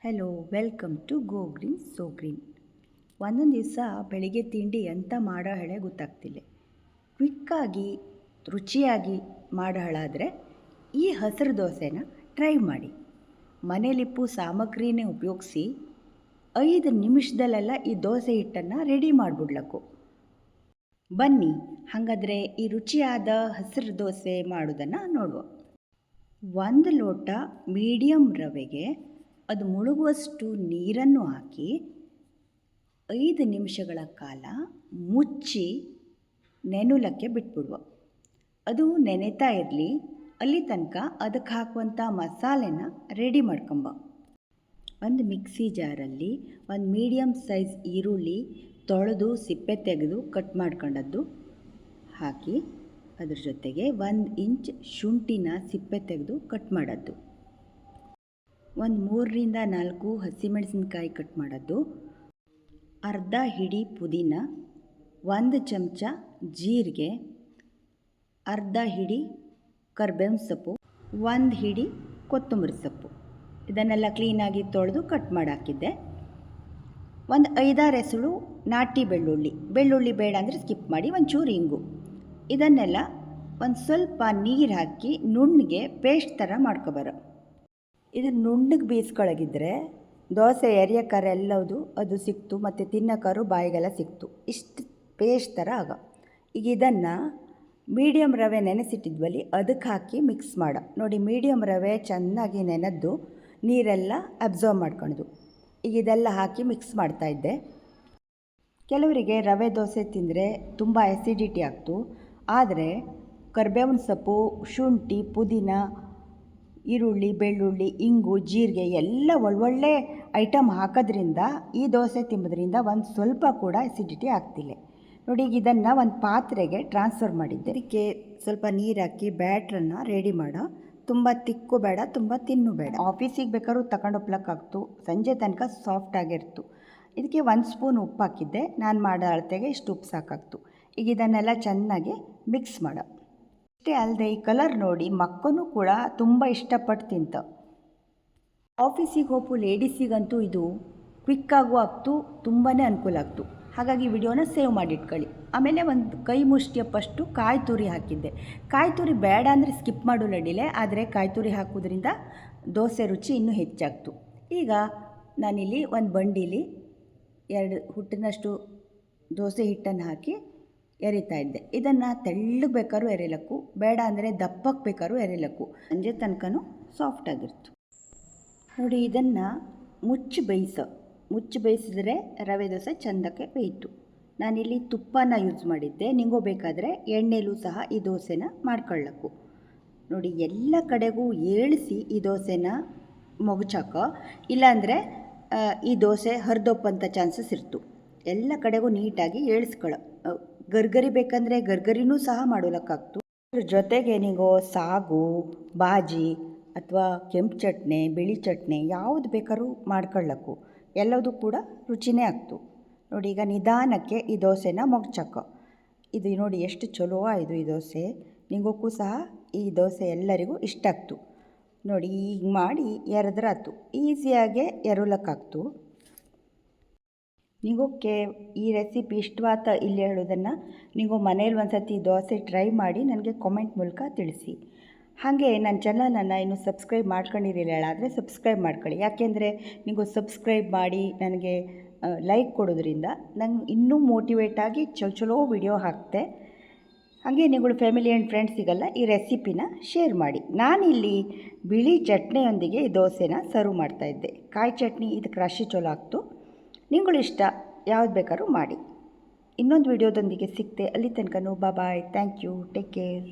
Hello, welcome to go green so green. ಒಂದೊಂದು ದಿವಸ ಬೆಳಿಗ್ಗೆ ತಿಂಡಿ ಎಂತ ಮಾಡೋ ಹೇಳೆ ಗೊತ್ತಾಗ್ತಿಲ್ಲ. ಕ್ವಿಕ್ಕಾಗಿ ರುಚಿಯಾಗಿ ಮಾಡೋ ಹಾಳಾದರೆ ಈ ಹಸಿರು ದೋಸೆನ ಟ್ರೈ ಮಾಡಿ. ಮನೇಲಿಪ್ಪು ಸಾಮಗ್ರಿನೇ ಉಪಯೋಗಿಸಿ 5 ನಿಮಿಷದಲ್ಲೆಲ್ಲ ಈ ದೋಸೆ ಹಿಟ್ಟನ್ನು ರೆಡಿ ಮಾಡಿಬಿಡ್ಲಕ್ಕು. ಬನ್ನಿ ಹಾಗಾದರೆ ಈ ರುಚಿಯಾದ ಹಸಿರು ದೋಸೆ ಮಾಡೋದನ್ನು ನೋಡುವ. 1 ಲೋಟ ಮೀಡಿಯಮ್ ರವೆಗೆ ಅದು ಮುಳುಗುವಷ್ಟು ನೀರನ್ನು ಹಾಕಿ 5 ನಿಮಿಷಗಳ ಕಾಲ ಮುಚ್ಚಿ ನೆನುಲಕ್ಕೆ ಬಿಟ್ಬಿಡುವ. ಅದು ನೆನೆತಾ ಇರಲಿ, ಅಲ್ಲಿ ತನಕ ಅದಕ್ಕೆ ಹಾಕುವಂಥ ಮಸಾಲೆನ ರೆಡಿ ಮಾಡ್ಕೊಂಬ. ಒಂದು ಮಿಕ್ಸಿ ಜಾರಲ್ಲಿ ಒಂದು ಮೀಡಿಯಮ್ ಸೈಜ್ ಈರುಳ್ಳಿ ತೊಳೆದು ಸಿಪ್ಪೆ ತೆಗೆದು ಕಟ್ ಮಾಡ್ಕೊಂಡದ್ದು ಹಾಕಿ, ಅದ್ರ ಜೊತೆಗೆ 1 ಇಂಚ್ ಶುಂಠಿನ ಸಿಪ್ಪೆ ತೆಗೆದು ಕಟ್ ಮಾಡೋದು, ಒಂದು 3ರಿಂದ 4 ಹಸಿಮೆಣಸಿನ್ಕಾಯಿ ಕಟ್ ಮಾಡೋದು, ಅರ್ಧ ಹಿಡಿ ಪುದೀನ, 1 ಚಮಚ ಜೀರಿಗೆ, ಅರ್ಧ ಹಿಡಿ ಕರ್ಬೇವಿನ ಸೊಪ್ಪು, 1 ಹಿಡಿ ಕೊತ್ತಂಬರಿ ಸೊಪ್ಪು. ಇದನ್ನೆಲ್ಲ ಕ್ಲೀನಾಗಿ ತೊಳೆದು ಕಟ್ ಮಾಡಿ ಹಾಕಿದ್ದೆ. ಒಂದು 5-6 ಎಸಳು ನಾಟಿ ಬೆಳ್ಳುಳ್ಳಿ ಬೇಡ ಅಂದರೆ ಸ್ಕಿಪ್ ಮಾಡಿ, ಒಂಚೂರು ಇಂಗು. ಇದನ್ನೆಲ್ಲ ಒಂದು ಸ್ವಲ್ಪ ನೀರು ಹಾಕಿ ನುಣ್ಣಗೆ ಪೇಸ್ಟ್ ಥರ ಮಾಡ್ಕೊಬರೋ. ಇದು ನುಣ್ಣಗೆ ಬೇಯಿಸ್ಕೊಳಗಿದ್ರೆ ದೋಸೆ ಎರಿಯಕ್ಕಾರೆ ಎಲ್ಲವುದು ಅದು ಸಿಕ್ತು, ಮತ್ತು ತಿನ್ನೋಕ್ಕಾರು ಬಾಯಿಗೆಲ್ಲ ಸಿಕ್ತು. ಇಷ್ಟು ಪೇಸ್ಟ್ ಥರ ಆಗ. ಈಗ ಇದನ್ನು ಮೀಡಿಯಮ್ ರವೆ ನೆನೆಸಿಟ್ಟಿದ್ವಲ್ಲಿ ಅದಕ್ಕೆ ಹಾಕಿ ಮಿಕ್ಸ್ ಮಾಡೋ. ನೋಡಿ, ಮೀಡಿಯಮ್ ರವೆ ಚೆನ್ನಾಗಿ ನೆನೆದ್ದು ನೀರೆಲ್ಲ ಅಬ್ಸರ್ವ್ ಮಾಡ್ಕೊಳೋದು. ಈಗ ಇದೆಲ್ಲ ಹಾಕಿ ಮಿಕ್ಸ್ ಮಾಡ್ತಾಯಿದ್ದೆ. ಕೆಲವರಿಗೆ ರವೆ ದೋಸೆ ತಿಂದರೆ ತುಂಬ ಆ್ಯಸಿಡಿಟಿ ಆಗ್ತು, ಆದರೆ ಕರ್ಬೇವಿನ ಸೊಪ್ಪು, ಶುಂಠಿ, ಪುದೀನ, ಈರುಳ್ಳಿ, ಬೆಳ್ಳುಳ್ಳಿ, ಇಂಗು, ಜೀರಿಗೆ ಎಲ್ಲ ಒಳ್ಳೊಳ್ಳೆ ಐಟಮ್ ಹಾಕೋದ್ರಿಂದ ಈ ದೋಸೆ ತಿಂಬೋದ್ರಿಂದ ಒಂದು ಸ್ವಲ್ಪ ಕೂಡ ಆ್ಯಸಿಡಿಟಿ ಆಗ್ತಿಲ್ಲ. ನೋಡಿ, ಈಗ ಇದನ್ನು ಒಂದು ಪಾತ್ರೆಗೆ ಟ್ರಾನ್ಸ್ಫರ್ ಮಾಡಿದ್ದೆ. ಅದಕ್ಕೆ ಸ್ವಲ್ಪ ನೀರು ಹಾಕಿ ಬ್ಯಾಟ್ರನ್ನು ರೆಡಿ ಮಾಡೋ. ತುಂಬ ತಿಕ್ಕು ಬೇಡ, ತುಂಬ ತಿನ್ನು ಬೇಡ. ಆಫೀಸಿಗೆ ಬೇಕಾದ್ರೂ ತಗೊಂಡೋಗ್ಲಕ್ಕಾಗ್ತು, ಸಂಜೆ ತನಕ ಸಾಫ್ಟಾಗಿರ್ತು. ಇದಕ್ಕೆ 1 ಸ್ಪೂನ್ ಉಪ್ಪು ಹಾಕಿದ್ದೆ. ನಾನು ಮಾಡೋ ಅಳತೆಗೆ ಇಷ್ಟು ಉಪ್ಪು ಸಾಕಾಗ್ತು. ಈಗ ಇದನ್ನೆಲ್ಲ ಚೆನ್ನಾಗಿ ಮಿಕ್ಸ್ ಮಾಡೋ. ಅಷ್ಟೇ ಅಲ್ಲದೆ ಈ ಕಲರ್ ನೋಡಿ ಮಕ್ಕಳು ಕೂಡ ತುಂಬ ಇಷ್ಟಪಟ್ಟು ತಿಂತ. ಆಫೀಸಿಗೆ ಹೋಗು ಲೇಡೀಸಿಗಂತೂ ಇದು ಕ್ವಿಕ್ಕಾಗೂ ಆಗ್ತು, ತುಂಬಾ ಅನುಕೂಲ ಆಗ್ತು. ಹಾಗಾಗಿ ವಿಡಿಯೋನ ಸೇವ್ ಮಾಡಿಟ್ಕೊಳ್ಳಿ. ಆಮೇಲೆ ಒಂದು ಕೈ ಮುಷ್ಟಿಯಪ್ಪಷ್ಟು ಕಾಯಿ ತುರಿ ಹಾಕಿದ್ದೆ. ಕಾಯಿ ತುರಿ ಬೇಡ ಅಂದರೆ ಸ್ಕಿಪ್ ಮಾಡು ಅಡ್ಡಿಲೆ, ಆದರೆ ಕಾಯಿ ತುರಿ ಹಾಕೋದ್ರಿಂದ ದೋಸೆ ರುಚಿ ಇನ್ನೂ ಹೆಚ್ಚಾಗ್ತು. ಈಗ ನಾನಿಲ್ಲಿ ಒಂದು ಬಂಡೀಲಿ 2 ಹುಟ್ಟಿನಷ್ಟು ದೋಸೆ ಹಿಟ್ಟನ್ನು ಹಾಕಿ ಎರಿತಾ ಇದ್ದೆ. ಇದನ್ನು ತೆಳ್ಳಗೆ ಬೇಕಾದ್ರೂ ಎರಿಲಕ್ಕು, ಬೇಡ ಅಂದರೆ ದಪ್ಪಕ್ಕೆ ಬೇಕಾದ್ರೂ ಎರಿಲಕ್ಕು. ಸಂಜೆ ತನಕನೂ ಸಾಫ್ಟಾಗಿರ್ತು. ನೋಡಿ, ಇದನ್ನು ಮುಚ್ಚಿ ಬೇಯಿಸಿದ್ರೆ ರವೆ ದೋಸೆ ಚೆಂದಕ್ಕೆ ಬೇಯಿತು. ನಾನಿಲ್ಲಿ ತುಪ್ಪನ ಯೂಸ್ ಮಾಡಿದ್ದೆ. ನಿಂಗೂ ಬೇಕಾದರೆ ಎಣ್ಣೆಲೂ ಸಹ ಈ ದೋಸೆನ ಮಾಡ್ಕೊಳ್ಳಕ್ಕು. ನೋಡಿ, ಎಲ್ಲ ಕಡೆಗೂ ಏಳಿಸಿ ಈ ದೋಸೆನ ಮೊಗಚಾಕೋ, ಇಲ್ಲಾಂದರೆ ಈ ದೋಸೆ ಹರಿದೋಪ್ಪಂಥ ಚಾನ್ಸಸ್ ಇರ್ತು. ಎಲ್ಲ ಕಡೆಗೂ ನೀಟಾಗಿ ಏಳಿಸ್ಕೊಳ್ಳೋ. ಗರ್ಗರಿ ಬೇಕಂದರೆ ಗರ್ಗರಿನೂ ಸಹ ಮಾಡೋಲಕ್ಕಾಗ್ತು. ಅದ್ರ ಜೊತೆಗೆ ನೀವು ಸಾಗು, ಬಾಜಿ ಅಥವಾ ಕೆಂಪು ಚಟ್ನಿ, ಬಿಳಿ ಚಟ್ನಿ ಯಾವುದು ಬೇಕಾದ್ರೂ ಮಾಡ್ಕೊಳ್ಳಕ್ಕು. ಎಲ್ಲದೂ ಕೂಡ ರುಚಿನೇ ಆಗ್ತು. ನೋಡಿ, ಈಗ ನಿಧಾನಕ್ಕೆ ಈ ದೋಸೆನ ಮೊಗಚಾಕೋ. ಇದು ನೋಡಿ ಎಷ್ಟು ಚಲೋ ಆಯಿತು ಈ ದೋಸೆ. ನಿಂಗೋಕ್ಕೂ ಸಹ ಈ ದೋಸೆ ಎಲ್ಲರಿಗೂ ಇಷ್ಟ ಆಗ್ತು. ನೋಡಿ, ಈಗ ಮಾಡಿ ಎರೆದ್ರಾತು, ಈಸಿಯಾಗೆ ಎರಲಕ್ಕಾಗ್ತು. ನಿಗೋಕ್ಕೆ ಈ ರೆಸಿಪಿ ಇಷ್ಟವಾತ ಇಲ್ಲಿ ಹೇಳೋದನ್ನು ನೀವು ಮನೇಲಿ ಒಂದು ಸತಿ ದೋಸೆ ಟ್ರೈ ಮಾಡಿ ನನಗೆ ಕಾಮೆಂಟ್ ಮೂಲಕ ತಿಳಿಸಿ. ಹಾಗೆ ನನ್ನ ಚಾನಲನ್ನು ಇನ್ನೂ ಸಬ್ಸ್ಕ್ರೈಬ್ ಮಾಡ್ಕೊಂಡಿರಲಿಲ್ಲ ಆದರೆ ಸಬ್ಸ್ಕ್ರೈಬ್ ಮಾಡ್ಕೊಳ್ಳಿ. ಯಾಕೆಂದರೆ ನೀವು ಸಬ್ಸ್ಕ್ರೈಬ್ ಮಾಡಿ ನನಗೆ ಲೈಕ್ ಕೊಡೋದ್ರಿಂದ ನಂಗೆ ಇನ್ನೂ ಮೋಟಿವೇಟ್ ಆಗಿ ಚಲೋ ವಿಡಿಯೋ ಹಾಕ್ತೆ. ಹಾಗೆ ನೀವು ಫ್ಯಾಮಿಲಿ ಆ್ಯಂಡ್ ಫ್ರೆಂಡ್ಸಿಗೆಲ್ಲ ಈ ರೆಸಿಪಿನ ಶೇರ್ ಮಾಡಿ. ನಾನಿಲ್ಲಿ ಬಿಳಿ ಚಟ್ನಿಯೊಂದಿಗೆ ಈ ದೋಸೆನ ಸರ್ವ್ ಮಾಡ್ತಾಯಿದ್ದೆ. ಕಾಯಿ ಚಟ್ನಿ ಇದಕ್ಕೆ ರಾಶಿ ಚಲೋ ಆಗ್ತು. ನಿಂಗಳು ಇಷ್ಟ ಯಾವ್ದು ಬೇಕಾದ್ರೂ ಮಾಡಿ. ಇನ್ನೊಂದು ವಿಡಿಯೋದೊಂದಿಗೆ ಸಿಗ್ತೆ. ಅಲ್ಲಿ ತನಕ bye. Thank you. Take care.